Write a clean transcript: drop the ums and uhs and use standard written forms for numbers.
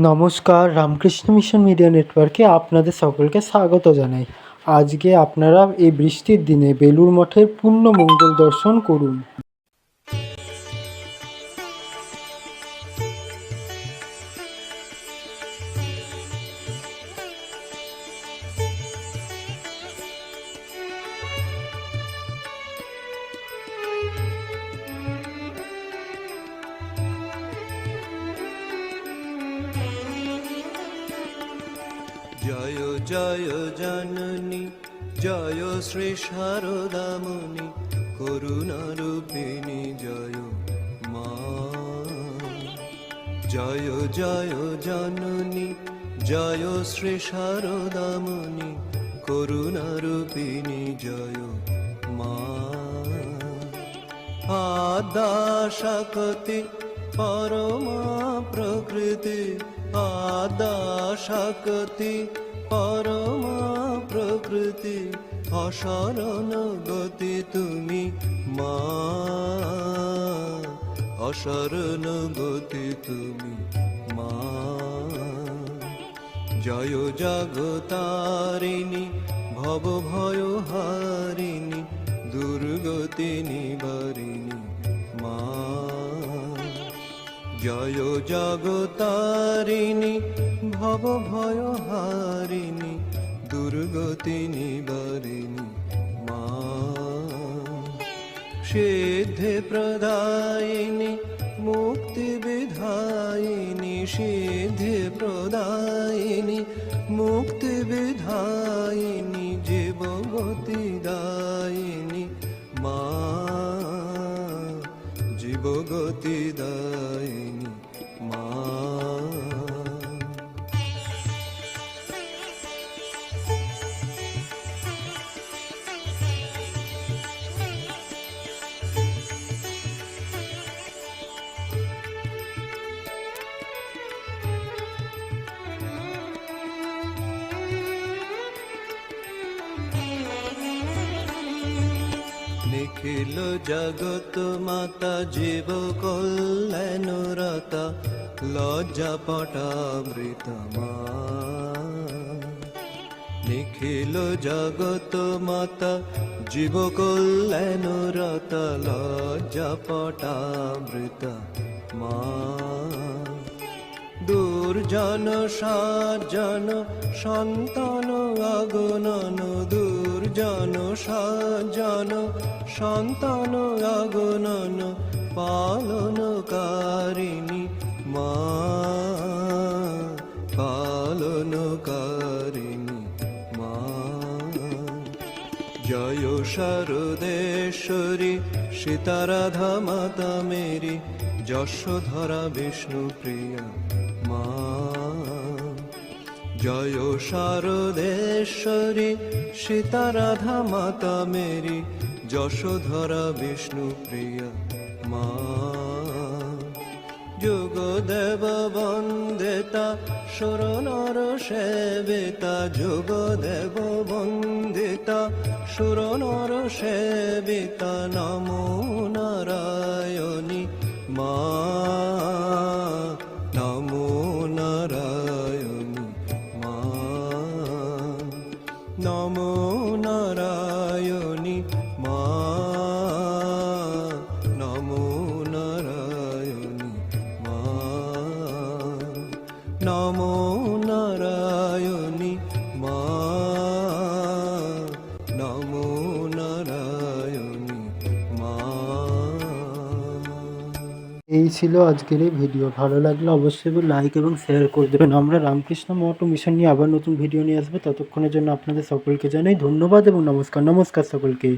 নমস্কার, Ramakrishna mission media নেটওয়ার্কে আপনাদের সকলকে স্বাগত জানাই। আজকে আপনারা এই বৃষ্টির দিনে বেলুড় মঠের পূর্ণ মঙ্গল দর্শন করুন। জয় জয় জননী জয় শ্রী শারদামণি করুণারূপিণী জয় মা। জয় জয় জননী জয় শ্রী শারদামণি করুণারূপিণী জয় মা। আদ্যা শক্তি পরমা প্রকৃতি আদ্যা শক্তি পরমা প্রকৃতি অসরণ গতি তুমি মা। অসরণ গতি তুমি মা। জয় জগতারিণী ভব ভয় হারিণী দুর্গতি নিবারিণী মা। জয় জগতারিণী ভব ভয় হারিণী দুর্গতি নিবারিণী মা। সিদ্ধি প্রদায়িনী মুক্তি বিধায়িনী সিদ্ধি প্রদায়িনী মুক্তি বিধায়িনী জীবগতি দায়িনী মা। জীবগতি দায়িনী মা। নিখিল জগত মাতা জীব কল্যাণরতা লজ্জা পটামৃত মা। নিখিল জগত মাতা জীব কল্যাণরতা লজ্জা পটামৃত মা। দুর্জন সাজন সন্তান আগনন দুর্জন সাজন সন্তান আগনন পালনকারিণী মা। পালনকারিণী মা। জয় শারদেশ্বরী সীতারাধা মাতা মেরি যশোধরা বিষ্ণুপ্রিয়া মা। জয় শারদেশ্বরী সীতারাধা মাতা মেরি যশোধরা বিষ্ণুপ্রিয়া মা। যোগদেব বন্দিতা সুরনর সেবিতা যোগদেব বন্দিতা সুরনর সেবিতা নমো নারায়ণী মা। নমো নারায়ণী মা। নমো নারায়ণী মা। নমো নারায়ণী মা। নমো নারায়ণী মা। নমো নারায়ণী মা। এই ছিল আজকের এই ভিডিও। ভালো লাগলে অবশ্যই লাইক এবং শেয়ার করে দেবেন। আমরা রামকৃষ্ণ মঠ ও মিশন নিয়ে আবার নতুন ভিডিও নিয়ে আসবো। ততক্ষণের জন্য আপনাদের সকলকে জানাই ধন্যবাদ এবং নমস্কার। নমস্কার সকলকে।